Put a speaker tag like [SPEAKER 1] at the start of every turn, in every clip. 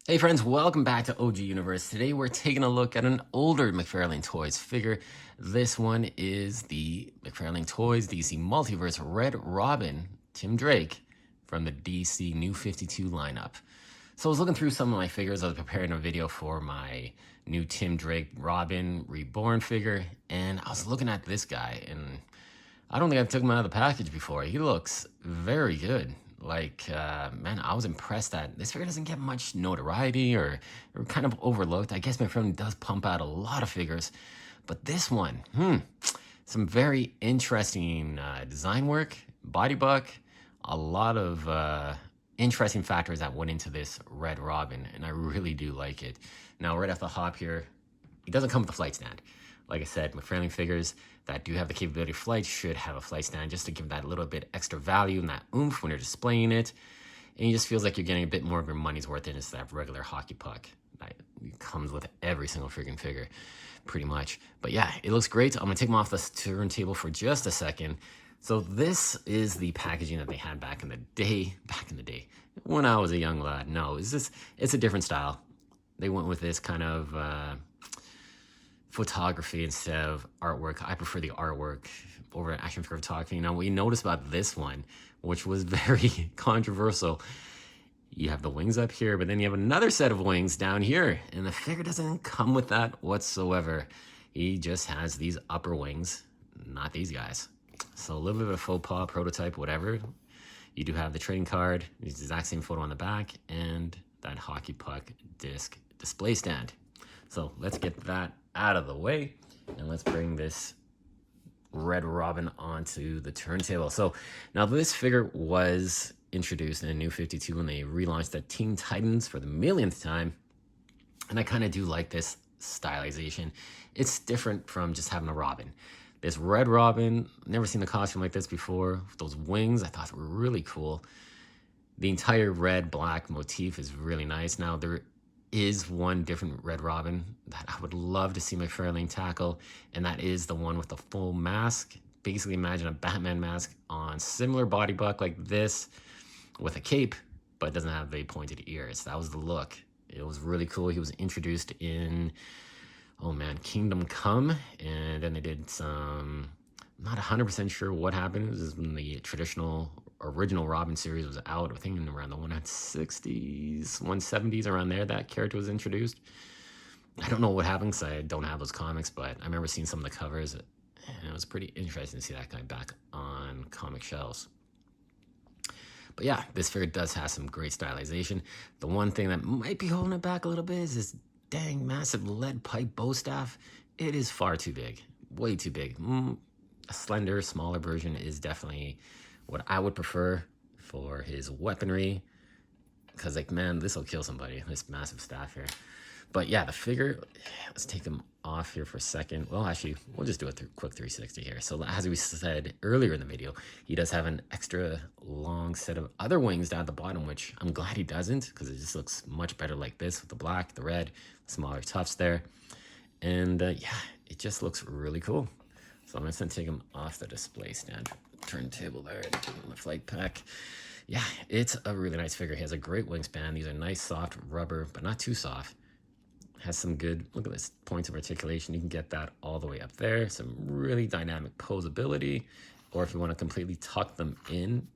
[SPEAKER 1] Hey friends, welcome back to OG Universe. Today we're taking a look at an older Mcfarlane Toys figure. This one is the Mcfarlane Toys DC Multiverse Red Robin Tim Drake from the DC New 52 lineup. So I was looking through some of my figures. I was preparing a video for my new Tim Drake Robin Reborn figure, and I was looking at this guy, and I don't think I've took him out of the package before. He looks very good. Man, I was impressed that this figure doesn't get much notoriety or kind of overlooked. I guess Mcfarlane does pump out a lot of figures, but this one, some very interesting design work, body buck, a lot of interesting factors that went into this Red Robin, and I really do like it. Now, right off the hop here, it doesn't come with a flight stand. Like I said, Mcfarlane figures that do have the capability of flight should have a flight stand just to give that little bit extra value and that oomph when you're displaying it. And it just feels like you're getting a bit more of your money's worth instead of that regular hockey puck that comes with every single freaking figure, pretty much. But yeah, it looks great. I'm gonna take them off the turntable for just a second. So this is the packaging that they had back in the day, when I was a young lad. No, it's a different style. They went with this kind of photography instead of artwork. I prefer the artwork over action figure photography. Now, what you notice about this one, which was very controversial, you have the wings up here, but then you have another set of wings down here, and the figure doesn't come with that whatsoever. He just has these upper wings, not these guys. So a little bit of a faux pas, prototype, whatever. You do have the trading card, the exact same photo on the back, and that hockey puck disc display stand. So let's get that out of the way, and let's bring this Red Robin onto the turntable. So now this figure was introduced in a New 52 when they relaunched the Teen Titans for the millionth time, and I kind of do like this stylization. It's different from just having a Robin. This Red Robin, never seen a costume like this before. Those wings I thought were really cool. The entire red black motif is really nice. Now there is one different Red Robin that I would love to see Mcfarlane tackle, and that is the one with the full mask. Basically imagine a Batman mask on similar body buck like this with a cape, but doesn't have the pointed ears. That was the look. It was really cool. He was introduced in, oh man, Kingdom Come, and then they did some, I'm not 100% sure what happened. This is when the original Robin series was out. I think around the 160s, 170s, around there, that character was introduced. I don't know what happened because I don't have those comics, but I remember seeing some of the covers, and it was pretty interesting to see that guy back on comic shelves. But yeah, this figure does have some great stylization. The one thing that might be holding it back a little bit is this dang massive lead pipe bow staff. It is far too big, way too big. A slender, smaller version is definitely what I would prefer for his weaponry, because like, man, this will kill somebody, this massive staff here. But yeah, the figure, let's take him off here for a second. Well, actually, we'll just do a quick 360 here. So as we said earlier in the video, he does have an extra long set of other wings down at the bottom, which I'm glad he doesn't, because it just looks much better like this with the black, the red, smaller tufts there. And yeah, it just looks really cool. So I'm just gonna take him off the display stand, turntable there, on the flight pack. Yeah, it's a really nice figure. He has a great wingspan. These are nice, soft rubber, but not too soft. Has some good, look at this, points of articulation. You can get that all the way up there. Some really dynamic posability. Or if you want to completely tuck them in,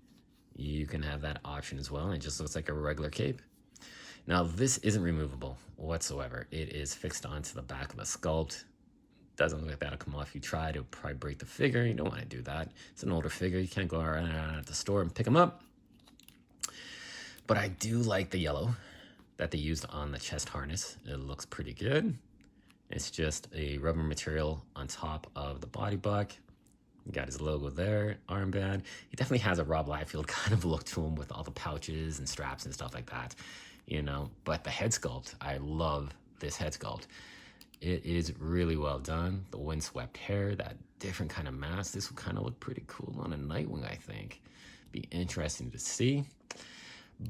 [SPEAKER 1] you can have that option as well. And it just looks like a regular cape. Now, this isn't removable whatsoever. It is fixed onto the back of the sculpt. Doesn't look like that'll come off. If you try, it'll probably break the figure. You don't want to do that. It's an older figure. You can't go around at the store and pick them up. But I do like the yellow that they used on the chest harness. It looks pretty good. It's just a rubber material on top of the body buck. Got his logo there, armband. He definitely has a Rob Liefeld kind of look to him with all the pouches and straps and stuff like that, you know. But the head sculpt, I love this head sculpt. It is really well done. The windswept hair, that different kind of mask. This would kind of look pretty cool on a Nightwing, I think. Be interesting to see.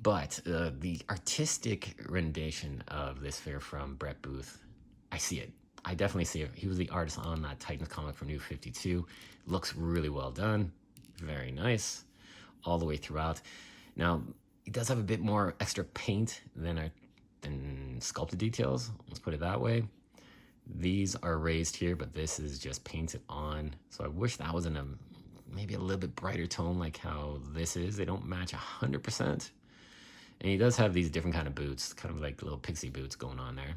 [SPEAKER 1] But the artistic rendition of this figure from Brett Booth, I see it. I definitely see it. He was the artist on that Titans comic from New 52. Looks really well done. Very nice. All the way throughout. Now, it does have a bit more extra paint than sculpted details. Let's put it that way. These are raised here, but this is just painted on. So I wish that was in a maybe a little bit brighter tone like how this is. They don't match 100%. And he does have these different kind of boots, kind of like little pixie boots going on there.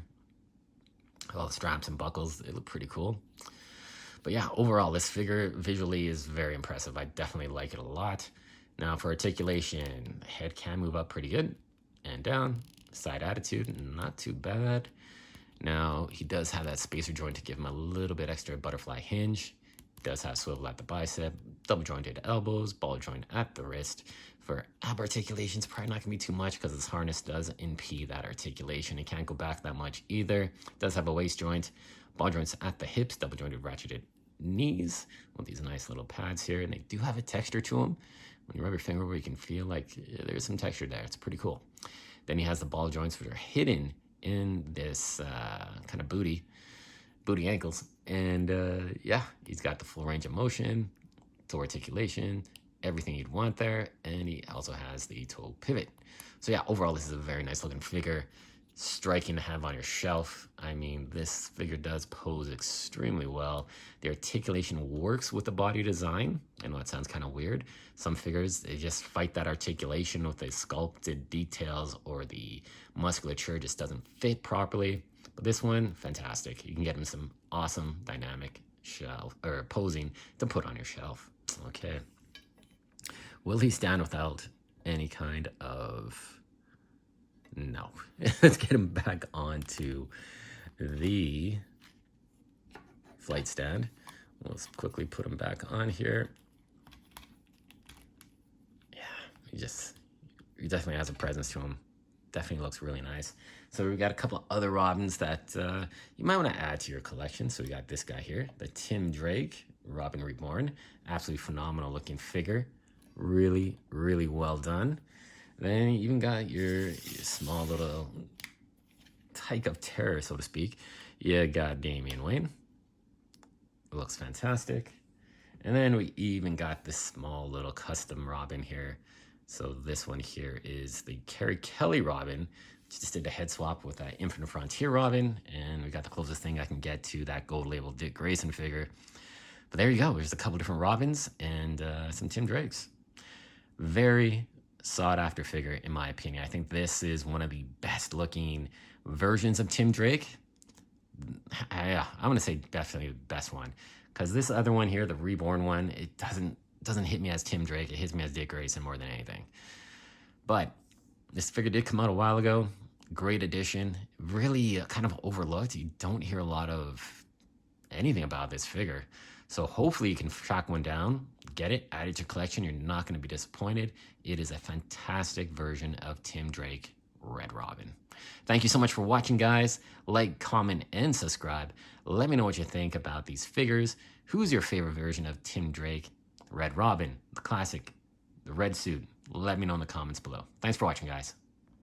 [SPEAKER 1] All the straps and buckles, they look pretty cool. But yeah, overall, this figure visually is very impressive. I definitely like it a lot. Now for articulation, the head can move up pretty good and down. Side attitude, not too bad. Now he does have that spacer joint to give him a little bit extra butterfly hinge. Does have swivel at the bicep, double jointed elbows, ball joint at the wrist. For ab articulation, it's probably not gonna be too much because this harness does impede that articulation. It can't go back that much either. Does have a waist joint, ball joints at the hips, double jointed ratcheted knees with these nice little pads here, and they do have a texture to them. When you rub your finger over, you can feel like there's some texture there. It's pretty cool. Then he has the ball joints, which are hidden in this kind of booty ankles. And yeah, he's got the full range of motion, toe articulation, everything you'd want there. And he also has the toe pivot. So yeah, overall, this is a very nice looking figure. Striking to have on your shelf. I mean, this figure does pose extremely well. The articulation works with the body design. I know it sounds kind of weird. Some figures, they just fight that articulation with the sculpted details, or the musculature just doesn't fit properly. But this one, fantastic. You can get him some awesome dynamic shelf or posing to put on your shelf. Okay. Will he stand without any kind of... No. Let's get him back onto the flight stand. Let's quickly put him back on here. Yeah, he definitely has a presence to him. Definitely looks really nice. So we got a couple of other Robins that you might want to add to your collection. So we got this guy here, the Tim Drake Robin Reborn. Absolutely phenomenal looking figure. Really, really well done. Then you even got your small little tyke of terror, so to speak. You got Damian Wayne. Looks fantastic. And then we even got this small little custom Robin here. So this one here is the Carrie Kelly Robin. Just did a head swap with that Infinite Frontier Robin. And we got the closest thing I can get to that gold label Dick Grayson figure. But there you go. There's a couple different Robins and some Tim Drakes. Very sought after figure in my opinion. I think this is one of the best looking versions of Tim Drake. I'm gonna say definitely the best one, because this other one here, the Reborn one, it doesn't hit me as Tim Drake. It hits me as Dick Grayson more than anything. But this figure did come out a while ago. Great addition. Really kind of overlooked. You don't hear a lot of anything about this figure. So hopefully you can track one down, get it, add it to your collection. You're not going to be disappointed. It is a fantastic version of Tim Drake Red Robin. Thank you so much for watching, guys. Like, comment, and subscribe. Let me know what you think about these figures. Who's your favorite version of Tim Drake Red Robin, the classic, the red suit? Let me know in the comments below. Thanks for watching, guys.